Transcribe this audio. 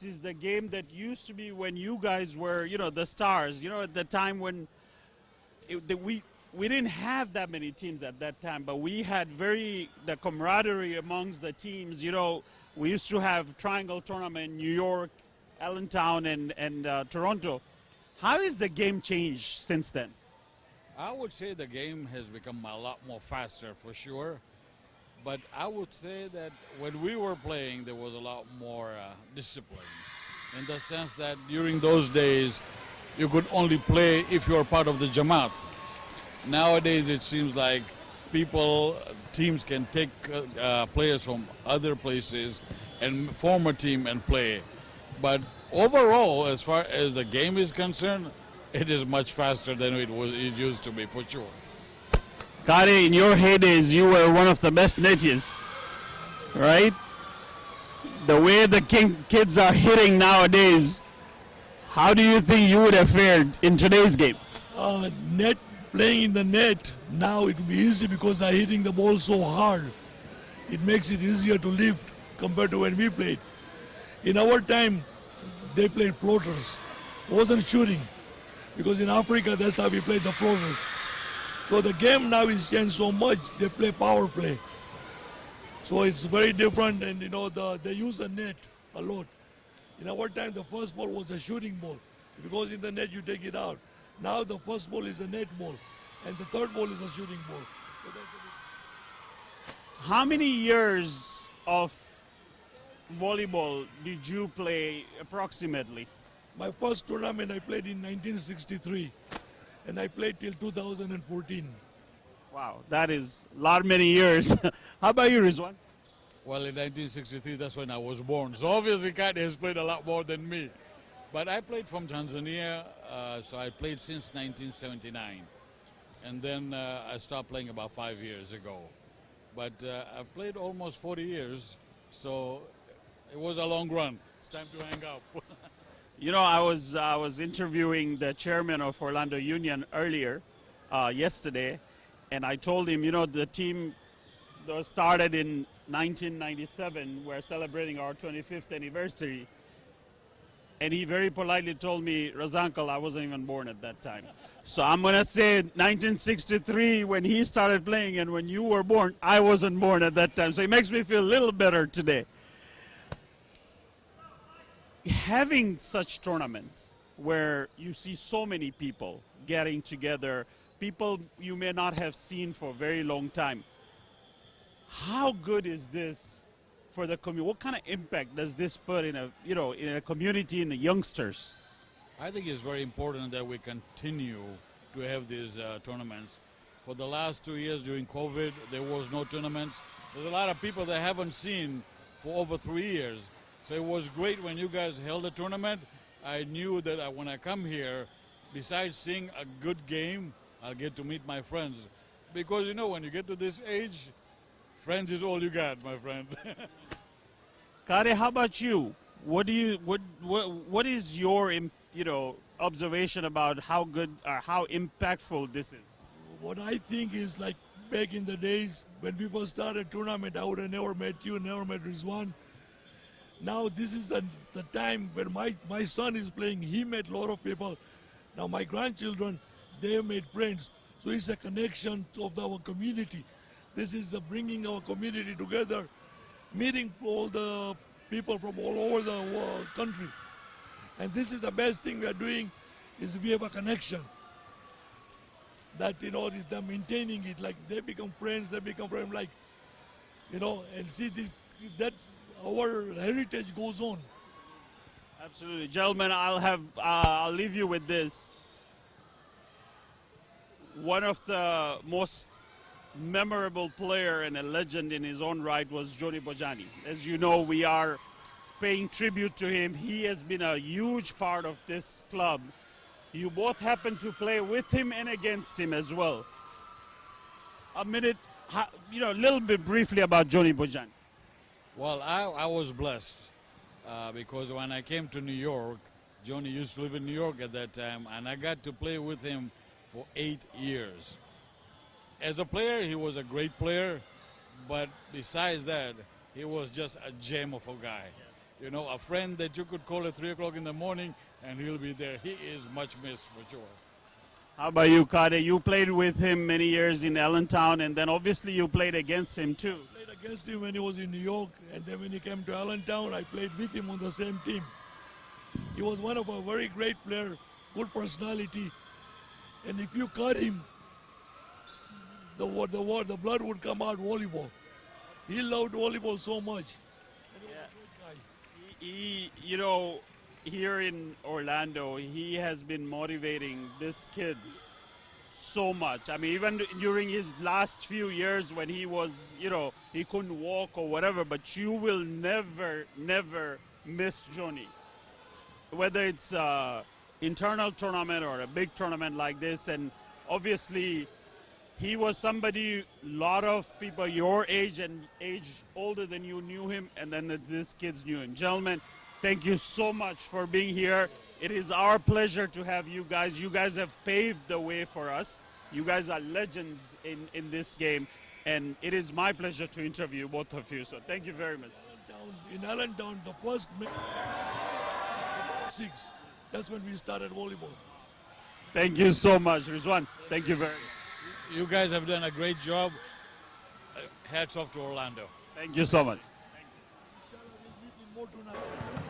This is the game that used to be when you guys were, the stars. At the time when we didn't have that many teams at that time, but we had the camaraderie amongst the teams. We used to have triangle tournament in New York, Allentown, and Toronto. How has the game changed since then? I would say the game has become a lot more faster for sure. But I would say that when we were playing, there was a lot more discipline. In the sense that during those days, you could only play if you were part of the Jamaat. Nowadays, it seems like teams can take players from other places and form a team and play. But overall, as far as the game is concerned, it is much faster than it used to be, for sure. Kade, in your heydays, you were one of the best netties, right? The way the kids are hitting nowadays, how do you think you would have fared in today's game? Playing in the net, now it will be easy because I'm hitting the ball so hard. It makes it easier to lift compared to when we played. In our time, they played floaters. Wasn't shooting. Because in Africa, that's how we played the floaters. So the game now is changed so much, they play power play. So it's very different, and they use a net a lot. In our time, the first ball was a shooting ball. If it goes in the net, you take it out. Now the first ball is a net ball, and the third ball is a shooting ball. So how many years of volleyball did you play approximately? My first tournament I played in 1963, and I played till 2014. Wow, that is a lot many years. How about you, Rizwan? Well, in 1963, that's when I was born. So obviously, Kade has played a lot more than me. But I played from Tanzania, so I played since 1979. And then I stopped playing about 5 years ago. But I've played almost 40 years, so it was a long run. It's time to hang up. I was interviewing the chairman of Orlando Union earlier, yesterday, and I told him, the team that was started in 1997. We're celebrating our 25th anniversary. And he very politely told me, Razankel, I wasn't even born at that time. So I'm going to say 1963 when he started playing, and when you were born, I wasn't born at that time. So it makes me feel a little better today. Having such tournaments where you see so many people getting together, people you may not have seen for a very long time, how good is this for the community? What kind of impact does this put in a community, in the youngsters? I think it's very important that we continue to have these tournaments. For the last 2 years during COVID, there was no tournaments. There's a lot of people that I haven't seen for over 3 years. So it was great when you guys held a tournament. I knew that when I come here, besides seeing a good game, I'll get to meet my friends. Because when you get to this age, friends is all you got, my friend. Kade, how about you? What is your observation about how good or how impactful this is? what I think is like back in the days when we first started tournament, I would have never met you, never met Rizwan. Now this is the time when my son is playing. He met a lot of people. Now my grandchildren, they have made friends. So it's a connection of our community. This is bringing our community together, meeting all the people from all over the world, country. And this is the best thing we are doing, is we have a connection. That, they're maintaining it, like they become friends, like, and see this, that our heritage goes on. Absolutely. Gentlemen, I'll leave you with this. One of the most memorable player and a legend in his own right was Johnny Bojani. As you know, we are paying tribute to him. He has been a huge part of this club. You both happen to play with him and against him as well. A minute, a little bit briefly about Johnny Bojani. Well, I was blessed because when I came to New York, Johnny used to live in New York at that time, and I got to play with him for 8 years. As a player, he was a great player, but besides that, he was just a gem of a guy. You know, a friend that you could call at 3 o'clock in the morning and he'll be there. He is much missed for sure. How about you, Kade? You played with him many years in Allentown, and then obviously you played against him too. I played against him when he was in New York, and then when he came to Allentown, I played with him on the same team. He was one of a very great player, good personality, and if you cut him, the blood would come out volleyball. He loved volleyball so much. And he was a great guy. You know, here in Orlando, he has been motivating these kids so much. I mean, even during his last few years when he was, you know, he couldn't walk or whatever, but you will never, never miss Johnny. Whether it's an internal tournament or a big tournament like this, and obviously he was somebody, a lot of people your age and age older than you knew him, and then these kids knew him. Gentlemen, thank you so much for being here. It is our pleasure to have you guys. You guys have paved the way for us. You guys are legends in this game, and it is my pleasure to interview both of you. So thank you very much. In Allentown, the first 6, that's when we started volleyball. Thank you so much, Rizwan. Thank you very much. You guys have done a great job. Hats off to Orlando. Thank you so much. Inshallah, we'll meet in more tournaments.